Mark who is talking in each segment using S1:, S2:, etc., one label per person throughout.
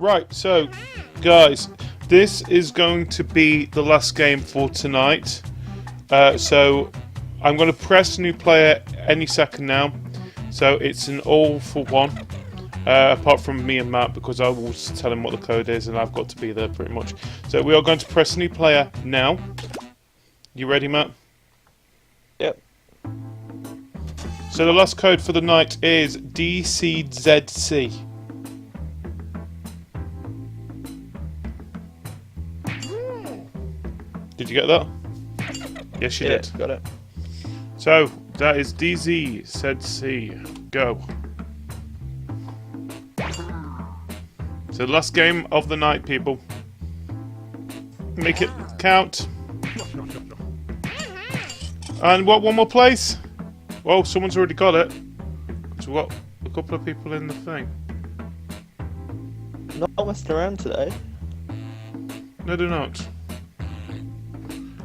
S1: Right, so, guys, this is going to be the last game for tonight. So, I'm going to press new player any second now. So, it's an all for one. Apart from me and Matt, because I will tell him what the code is and I've got to be there pretty much. So, we are going to press new player now. You ready, Matt?
S2: Yep.
S1: So, the last code for the night is DCZC. Did you get that? Yes, you did.
S2: Got it.
S1: So, that is DZ, said C. Go. So, the last game of the night, people. Make it count. And what, one more place? Well, someone's already got it. So, we've got a couple of people in the thing.
S2: Not messing around today.
S1: No, they're not.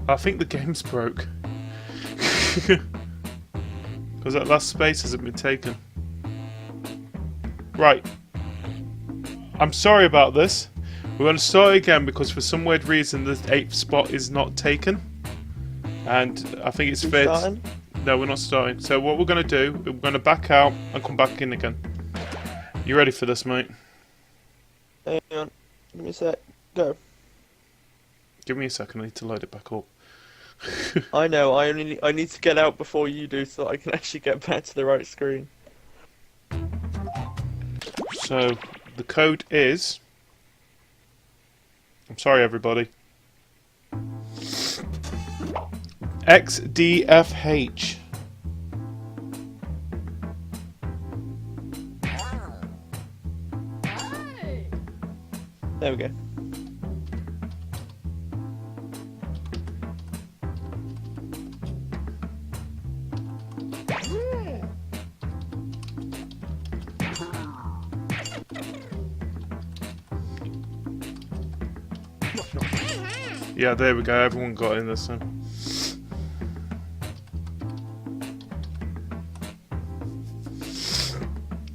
S1: I think the game's broke. Because that last space hasn't been taken. Right. I'm sorry about this. We're going to start again because for some weird reason the 8th spot is not taken. And I think it's fair. No, we're not starting. So what we're going to do, we're going to back out and come back in again. You ready for this, mate?
S2: Hang on. Give me a sec. Go.
S1: Give me a second, I need to load it back up.
S2: I know, I need to get out before you do so I can actually get back to the right screen.
S1: So, the code is... I'm sorry everybody. XDFH.
S2: There we go.
S1: Yeah, there we go. Everyone got in this one.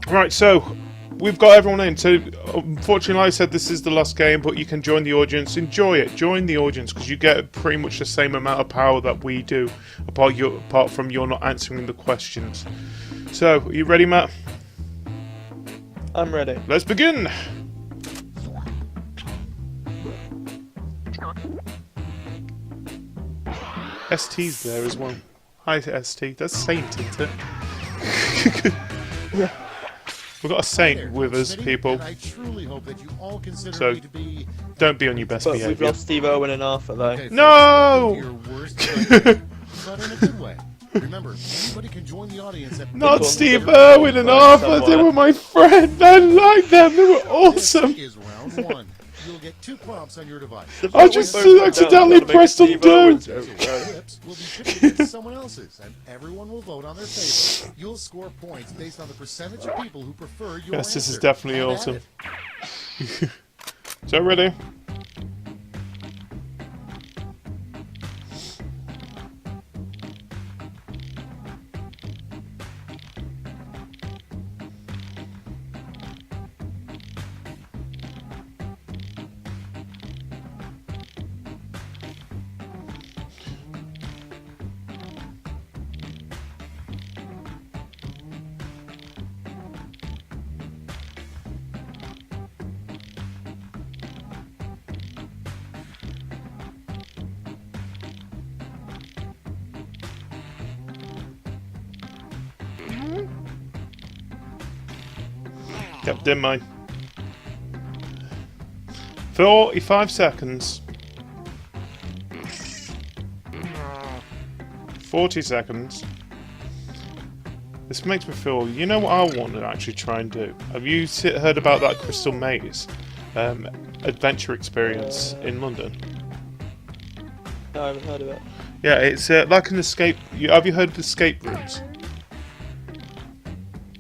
S1: Right, so we've got everyone in. So unfortunately, like I said, this is the last game, but you can join the audience. Enjoy it. Join the audience because you get pretty much the same amount of power that we do, apart from you're not answering the questions. So, are you ready, Matt?
S2: I'm ready.
S1: Let's begin. ST's there as well. Hi, ST. That's Saint, isn't it?
S2: Yeah.
S1: We've got a Saint with us, people.
S3: I truly hope that you all consider
S1: So,
S3: me to be...
S1: don't be on your best
S2: But
S1: behaviour.
S2: we've lost Steve Owen and Arthur though.
S3: Okay,
S1: No!
S3: your worst nightmare, but in a good way. Remember, anybody can join the audience at...
S1: Not
S2: People-
S1: Steve Irwin and Arthur, they were my friend. I like them, they were awesome.
S3: This is round one. You'll get 2 prompts on your device.
S1: I just accidentally pressed undo.
S3: Clips will be pitched against someone else's, and everyone will vote on their favorite. You'll score points based on the percentage of people who prefer your
S1: Yes, this is
S3: answer.
S1: definitely
S3: Have at
S1: awesome.
S3: it.
S1: So, ready? Yep, did mine. 45 seconds. 40 seconds. This makes me feel, you know what I want to actually try and do? Have you heard about that Crystal Maze adventure experience in London?
S2: No, I haven't heard of it.
S1: Yeah, it's like an escape. Have you heard of escape rooms?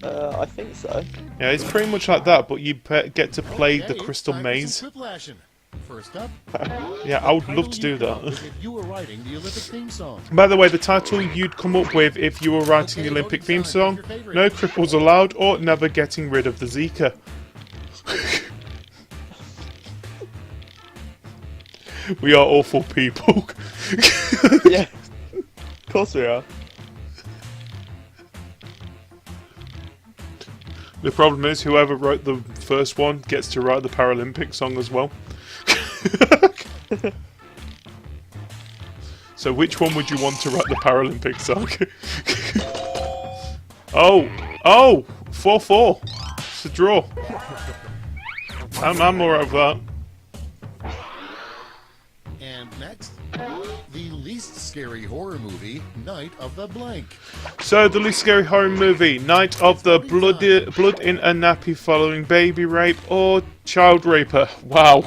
S2: I think so.
S1: Yeah, it's pretty much like that, but you get to play the
S3: Okay,
S1: Crystal
S3: time for
S1: Maze.
S3: some Quiplashing. First up,
S1: Yeah, I would love to do that.
S3: if you were writing the Olympic theme song.
S1: By the way, the title you'd come up with if you were writing the Olympic theme song: No cripples allowed, or Never getting rid of the Zika. We are awful people.
S2: Yeah. Of course we are.
S1: The problem is, whoever wrote the first one gets to write the Paralympic song as well. So which one would you want to write the Paralympic song? Oh! 4-4. It's a draw. I'm alright with that.
S3: And next, the least scary horror movie, Night of the Blank.
S1: So, the least scary horror movie, Night of the Blood in a Nappy following baby rape or child raper. Wow.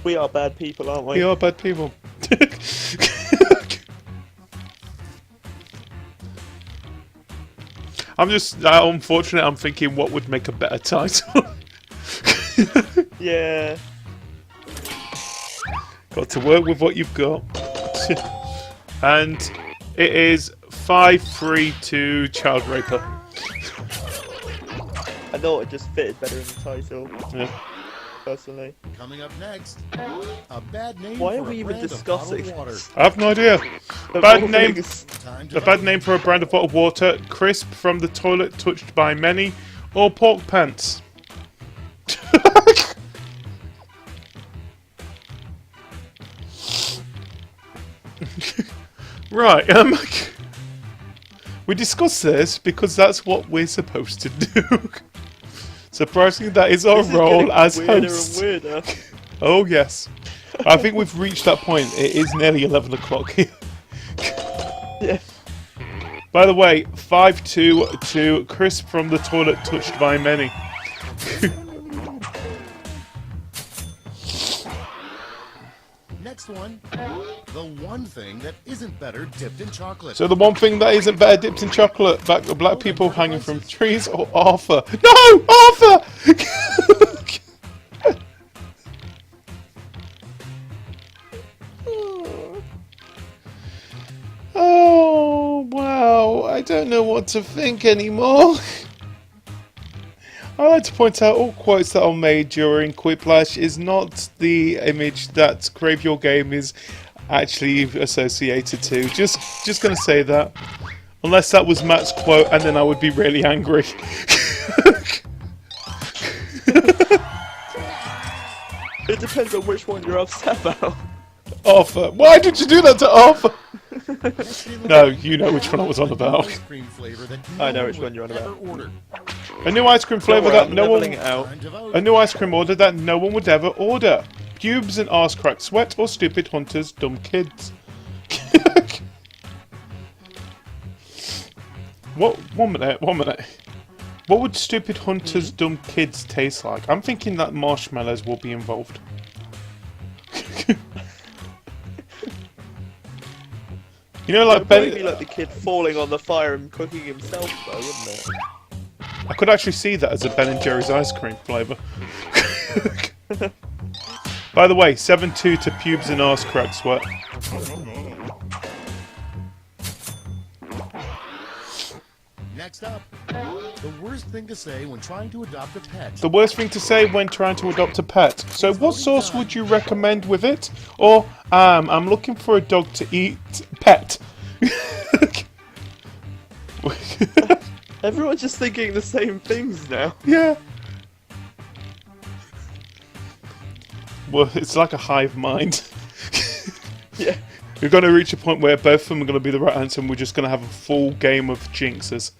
S2: We are bad people, aren't we?
S1: We are bad people. I'm just, unfortunate, I'm thinking what would make a better title.
S2: Yeah.
S1: Got to work with what you've got. And it is 5-3 to Child Raper.
S2: I thought it just fitted better in the title,
S1: Yeah.
S2: personally.
S3: Coming up next, a bad name
S2: Why
S3: for
S2: are we
S3: a
S2: even
S3: brand of
S2: discussing
S3: bottled water.
S2: this?
S1: I have no idea.
S2: Of
S1: Bad
S2: all
S1: name.
S2: things.
S3: Time to
S1: A bad
S3: vote.
S1: name for a brand of bottled water, crisp from the toilet touched by many, or pork pants. Right, we discussed this because that's what we're supposed to do. Surprisingly, that is our
S2: This is
S1: role
S2: getting
S1: as
S2: weirder
S1: hosts.
S2: and weirder.
S1: Oh yes, I think we've reached that point. It is nearly 11 o'clock here.
S2: Yeah.
S1: By the way, 5-2 to crisp from the toilet touched by many.
S3: Next one, the one thing that isn't better dipped in chocolate.
S1: So the one thing that isn't better dipped in chocolate, black people hanging from trees, or Arthur. No! Arthur! Oh, wow. I don't know what to think anymore. I like to point out all quotes that are made during Quiplash is not the image that Crave Your Game is actually associated to. Just gonna say that. Unless that was Matt's quote, and then I would be really angry.
S2: It depends on which one you're upset about.
S1: Arthur, why did you do that to Arthur?
S3: Next in
S1: No,
S3: line,
S1: you know which one I was on about.
S3: ice cream flavor that
S2: I know
S3: no
S2: which
S3: one
S2: one you're on
S3: would
S2: about.
S3: ever order.
S1: A new ice cream flavour
S2: Don't worry,
S1: that
S2: I'm
S1: no
S2: leveling
S1: one.
S2: it out.
S3: Time to vote.
S1: A new ice cream order that no one would ever order. Pubes and arse crack sweat or stupid hunters, dumb kids. What? 1 minute, 1 minute. What would stupid hunters, dumb kids taste like? I'm thinking that marshmallows will be involved. You know, like
S2: It'd probably be
S1: Ben.
S2: like the kid falling on the fire and cooking himself, though, wouldn't it?
S1: I could actually see that as a Ben and Jerry's ice cream flavour. By the way, 7-2 to pubes and arse crack sweat.
S3: Next up, the worst thing to say when trying to adopt a pet.
S1: The worst thing to say when trying to adopt a pet. So what sauce would you recommend with it? Or, I'm looking for a dog to eat pet.
S2: Everyone's just thinking the same things now.
S1: Yeah. Well, it's like a hive mind.
S2: Yeah.
S1: We're going to reach a point where both of them are going to be the right answer and we're just going to have a full game of jinxes.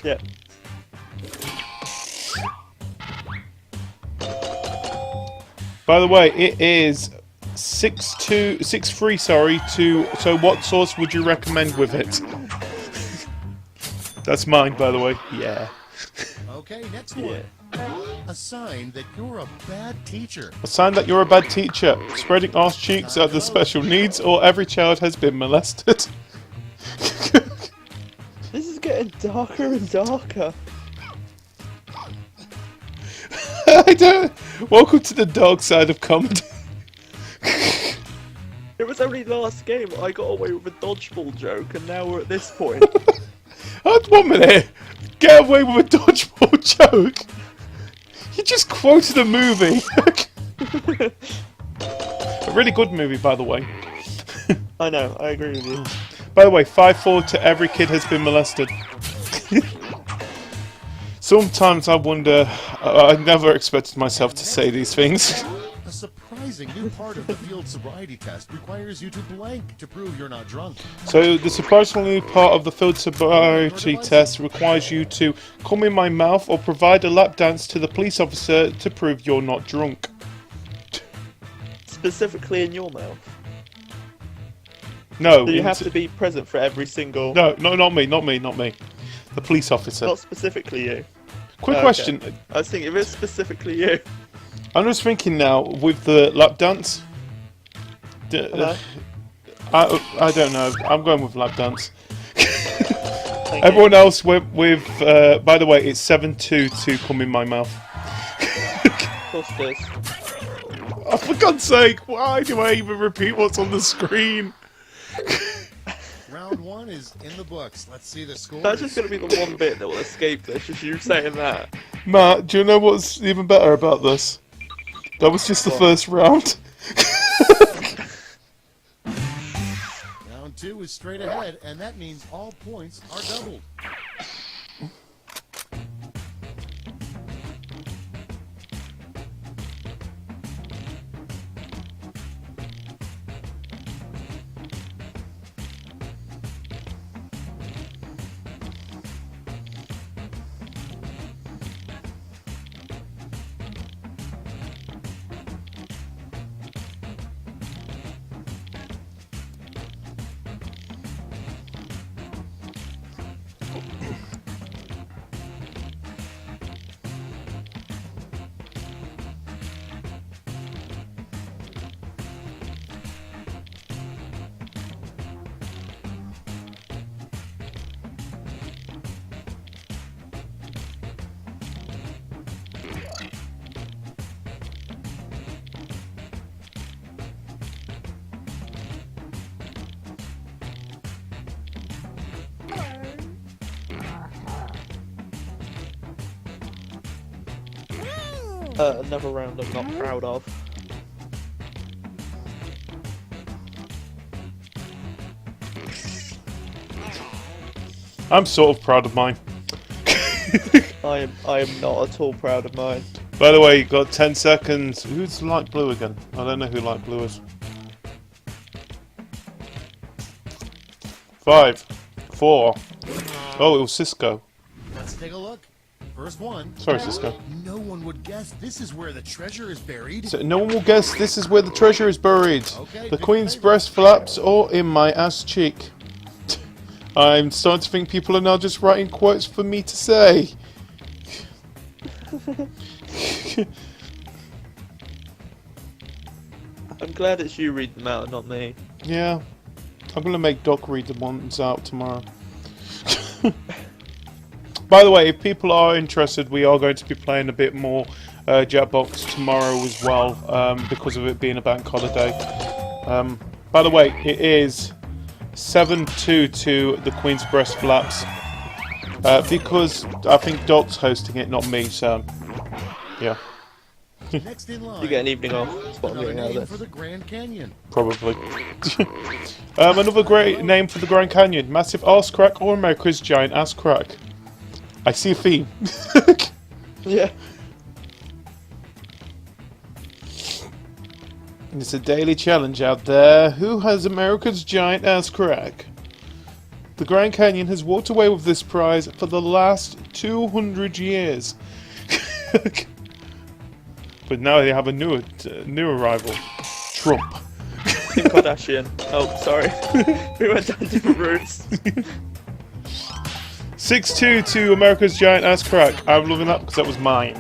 S2: Yeah.
S1: By the way, it is 6-3, sorry, so what sauce would you recommend with it? That's mine, by the way. Yeah.
S3: Okay, next one. A sign that you're a bad teacher.
S1: A sign that you're a bad teacher. Spreading arse cheeks at the special needs or every child has been molested.
S2: This is getting darker and darker.
S1: I don't... Welcome to the dark side of comedy.
S2: It was only last game I got away with a dodgeball joke, and now we're at this point.
S1: Oh, 1 minute. get away with a dodgeball joke? You just quoted a movie. A really good movie, by the way.
S2: I know, I agree with you.
S1: By the way, 5-4 to every kid has been molested. Sometimes I wonder, I never expected myself to say these things.
S3: A surprising new part of the field sobriety test requires you to blank to prove you're not drunk.
S1: So the surprisingly part of the field sobriety test requires you to come in my mouth or provide a lap dance to the police officer to prove you're not drunk.
S2: Specifically in your mouth.
S1: No.
S2: Do you have to be present for every single...
S1: No, not me. The police officer.
S2: Not specifically you.
S1: Quick
S2: Okay.
S1: question.
S2: I was thinking if it's specifically you.
S1: I'm just thinking now, with the lap dance... I don't know. I'm going with lap dance.
S2: Thank
S1: Everyone else went with... by the way, it's 7-2 to come in my mouth.
S2: you. Of course it is.
S1: Oh, for God's sake, why do I even repeat what's on the screen?
S3: Round 1 is in the books. Let's see the score.
S2: That's just going to be the one bit that will escape this, just you saying that.
S1: Matt, do you know what's even better about this? That was just the first round.
S3: Round 2 is straight ahead, and that means all points are doubled.
S2: Another round I'm not proud of.
S1: I'm sort of proud of mine.
S2: I am not at all proud of mine.
S1: By the way, you got 10 seconds. Who's light blue again? I don't know who light blue is. 5, 4. Oh, it was Cisco.
S3: Let's take a look. First one.
S1: Sorry, Cisco.
S3: No one would guess this is where the treasure is buried.
S1: So no one will guess this is where the treasure is buried.
S3: Okay,
S1: The
S3: big
S1: Queen's
S3: flavor.
S1: breast flaps or in my ass cheek. I'm starting to think people are now just writing quotes for me to say.
S2: I'm glad it's you reading them out and not me.
S1: Yeah. I'm going to make Doc read the ones out tomorrow. By the way, if people are interested, we are going to be playing a bit more Jackbox tomorrow as well, because of it being a bank holiday. By the way, it is 7-2 to the Queen's Breast Flaps, because I think Doc's hosting it, not me, so yeah,
S3: Next in line.
S2: You get an evening off. That's what I'm
S3: Another
S2: getting out
S3: name
S2: of
S3: for
S2: this.
S3: the Grand Canyon.
S1: probably. Another great name for the Grand Canyon, Massive Arse Crack or America's Giant Ass Crack. I see a theme.
S2: Yeah.
S1: It's a daily challenge out there. Who has America's giant ass crack? The Grand Canyon has walked away with this prize for the last 200 years. But now they have a new arrival. Trump.
S2: Kim Kardashian. Oh, sorry. We went down different routes.
S1: 6-2 to America's giant ass crack. I'm loving that because that was mine.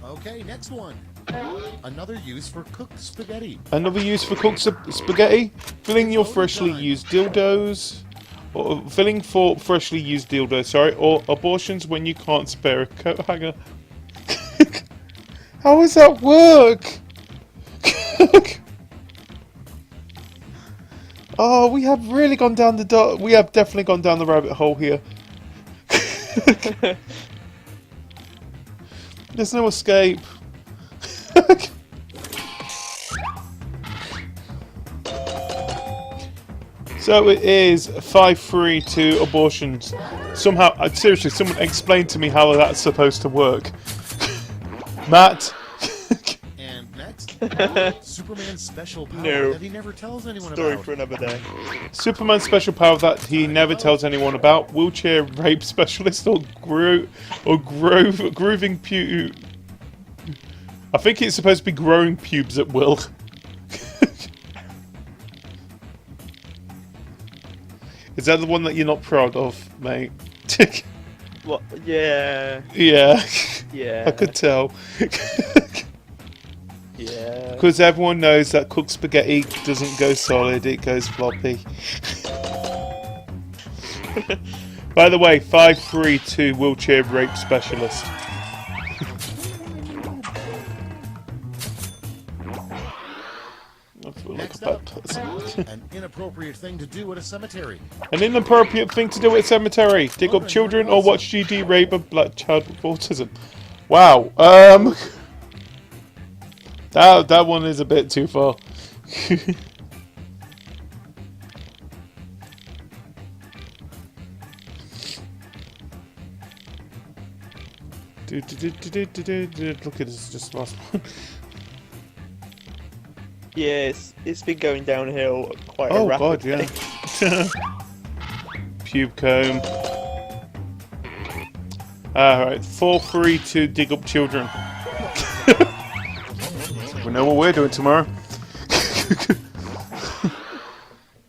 S3: Okay, next one. Another use for cooked spaghetti.
S1: Another use for cooked spaghetti. Filling your freshly used dildos. Or filling for freshly used dildos, sorry. Or abortions when you can't spare a coat hanger. How does that work? Oh, we have really gone down the we have definitely gone down the rabbit hole here. There's no escape. So it is 5-3 to abortions. Somehow, seriously, someone explain to me how that's supposed to work. Matt.
S3: And next, Superman's special power
S2: No.
S3: that he never tells anyone
S2: Story
S3: about.
S2: for another day.
S1: Superman's special power that he never tells anyone about. Wheelchair rape specialist or grooving pube. I think it's supposed to be growing pubes at will. Is that the one that you're not proud of, mate?
S2: What? Yeah.
S1: Yeah.
S2: Yeah.
S1: I could tell.
S2: Yeah.
S1: Because everyone knows that cooked spaghetti doesn't go solid, it goes floppy. By the way, 5-3 to wheelchair rape specialist. I feel like
S3: Next
S1: a bad
S3: up,
S1: person.
S3: an inappropriate thing to do at a cemetery.
S1: An inappropriate thing to do at a cemetery. Dig up children or watch GD rape a black child with autism. Wow. That one is a bit too far. Look at this, just last one.
S2: Yeah, it's been going downhill quite a
S1: Oh
S2: rapid
S1: god, yeah.
S2: pace.
S1: Pube comb. Alright, 4-3 to dig up children. We know what we're doing tomorrow.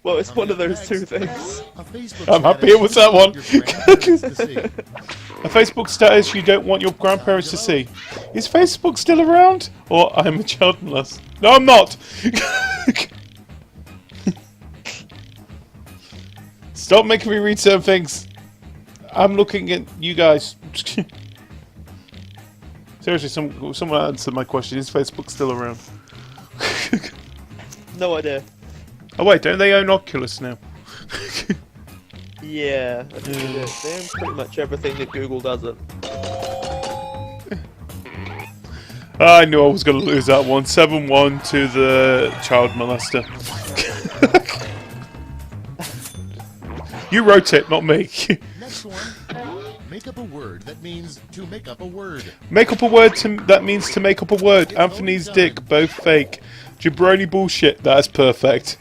S2: Well, it's one of those two things.
S3: A Facebook
S1: I'm happy
S3: status
S1: it was that one.
S3: your grandparents to see.
S1: A Facebook status you don't want your grandparents to see. Is Facebook still around? Or I'm a child molester? No, I'm not! Stop making me read certain things. I'm looking at you guys. Seriously, someone answered my question. Is Facebook still around?
S2: No idea.
S1: Oh wait, don't they own Oculus now?
S2: Yeah, I think they do. They own pretty much everything that Google doesn't.
S1: I knew I was going to lose that one. 7-1 to the child molester. You wrote it, not me.
S3: Next one. Make up a word that means to make up a word.
S1: Make up a word that means to make up a word. Anthony's dick, both fake. Jabroni bullshit, that's perfect.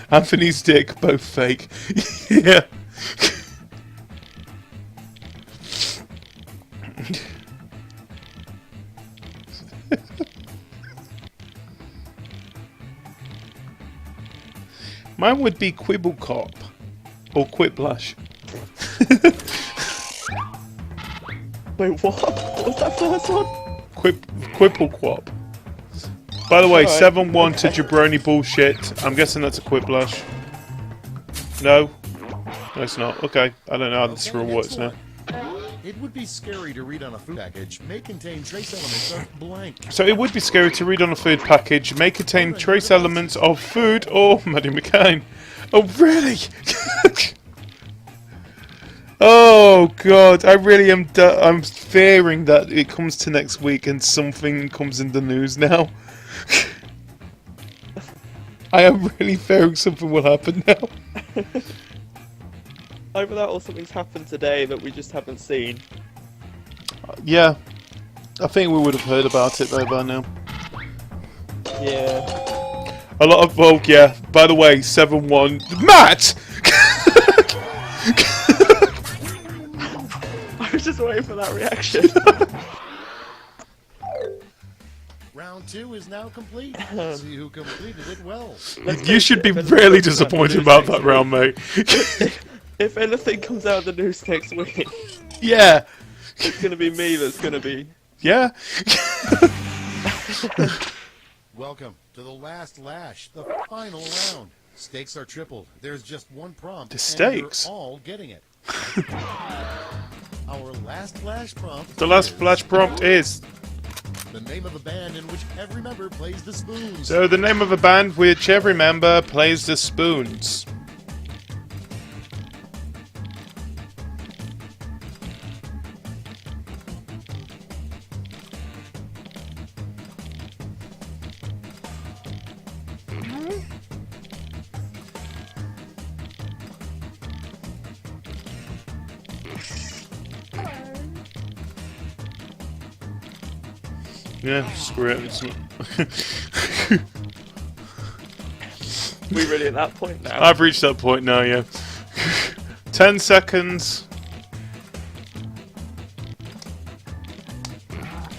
S1: Anthony's dick, both fake. Yeah. Mine would be Quibblecop or Quiplash.
S2: Wait, what? What was that first one?
S1: Quibblequop. By the way,
S2: Alright,
S1: 7-1 to Jabroni bullshit. I'm guessing that's a Quiplash. No? No, it's not. Okay, I don't know how this rule works now.
S3: It would be scary to read on a food package. May contain trace elements of blank.
S1: So it would be scary to read on a food package. May contain trace elements of food or Maddie McCain. Oh, really? Oh, God. I really am... I'm fearing that it comes to next week and something comes in the news now. I am really fearing something will happen now.
S2: Either that or something's happened today that we just haven't seen.
S1: Yeah. I think we would have heard about it though by now.
S2: Yeah.
S1: A lot of... Well, yeah. By the way, 7-1... Matt!
S2: I was just waiting for that reaction.
S3: Round 2 is now complete. Let's see who completed it well.
S1: You should be really disappointed about that round, mate.
S2: If anything comes out of the news next week,
S1: Yeah.
S2: it's gonna be me that's gonna be...
S1: Yeah.
S3: Welcome to the last lash, the final round. Stakes are tripled. There's just one prompt.
S1: The stakes?
S3: And you're all getting it. Our last flash prompt.
S1: The last
S3: is
S1: flash prompt is...
S3: the name of a band in which every member plays the spoons.
S1: So the name of a band which every member plays the spoons. Yeah, screw it. It's not...
S2: We really at that point now?
S1: I've reached that point now, yeah. 10 seconds.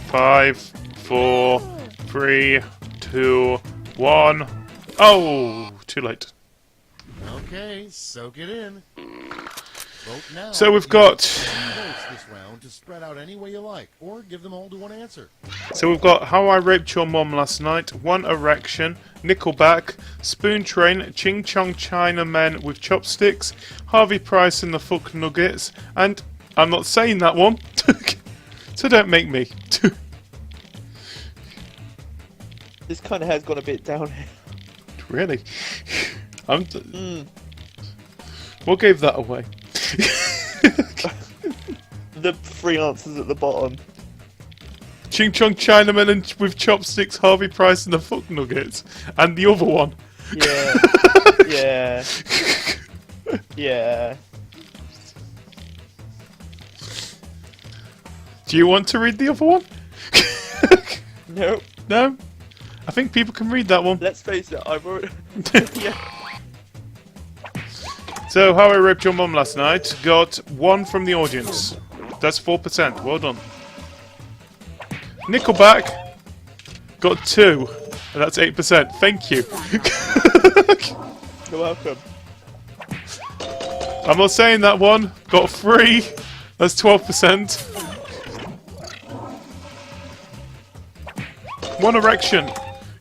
S1: 5, 4, 3, 2, 1. Oh, too late.
S3: Okay, soak it in. Vote now.
S1: So we've
S3: You
S1: got...
S3: have 2 votes this round to spread out any way you like, or give them all to one answer.
S1: So we've got How I Raped Your Mom Last Night, One Erection, Nickelback, Spoon Train, Ching Chong China Men with Chopsticks, Harvey Price and the Fuck Nuggets, and I'm not saying that one, so don't make me.
S2: This kind of has gone a bit downhill.
S1: Really? What gave that away?
S2: The 3 answers at the bottom.
S1: Ching Chong Chinaman and with Chopsticks, Harvey Price and the Fuck Nuggets, and the other one.
S2: Yeah. Yeah. Yeah.
S1: Do you want to read the other one?
S2: Nope.
S1: No? I think people can read that one.
S2: Let's face it, I've already... Yeah.
S1: So, How I Raped Your Mum Last Night got 1 from the audience. That's 4%. Well done. Nickelback got 2. And that's 8%. Thank you.
S2: You're welcome.
S1: I'm not saying that one. Got 3. That's 12%. One Erection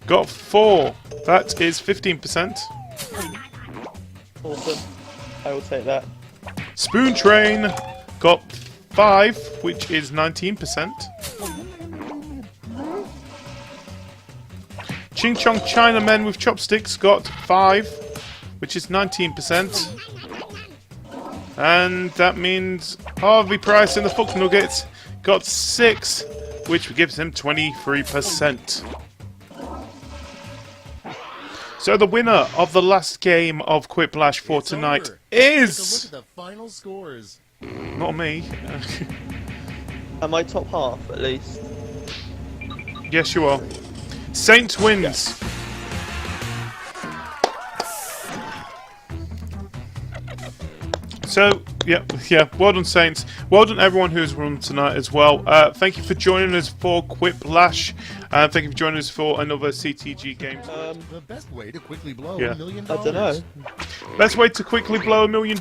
S1: got 4. That is 15%.
S2: Awesome. I will take that.
S1: Spoon Train got 5, which is 19%. Ching Chong China Men with Chopsticks got 5, which is 19%. And that means Harvey Price and the Fuck Nuggets got 6, which gives him 23%. So the winner of the last game of Quiplash for
S3: It's
S1: tonight
S3: over. Take a look
S1: is...
S3: at the final scores.
S1: Not me.
S2: Am I top half, at least?
S1: Yes, you are. Saints wins. So, yeah, well done, Saints. Well done, everyone who's run tonight as well. Thank you for joining us for Quiplash. Thank you for joining us for another CTG Games.
S3: The best way to quickly blow
S1: Yeah.
S3: $1 million.
S2: I don't know.
S1: Best way to quickly blow $1 million.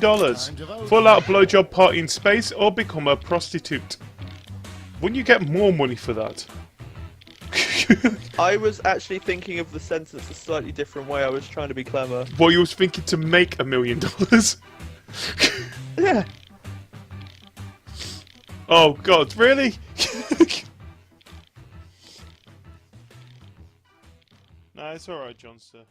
S1: Full out blowjob party in space or become a prostitute. Wouldn't you get more money for that?
S2: I was actually thinking of the sentence a slightly different way. I was trying to be clever.
S1: Well, you was thinking to make $1 million.
S2: Yeah.
S1: Oh, God, really? Nah, it's alright, Johnster.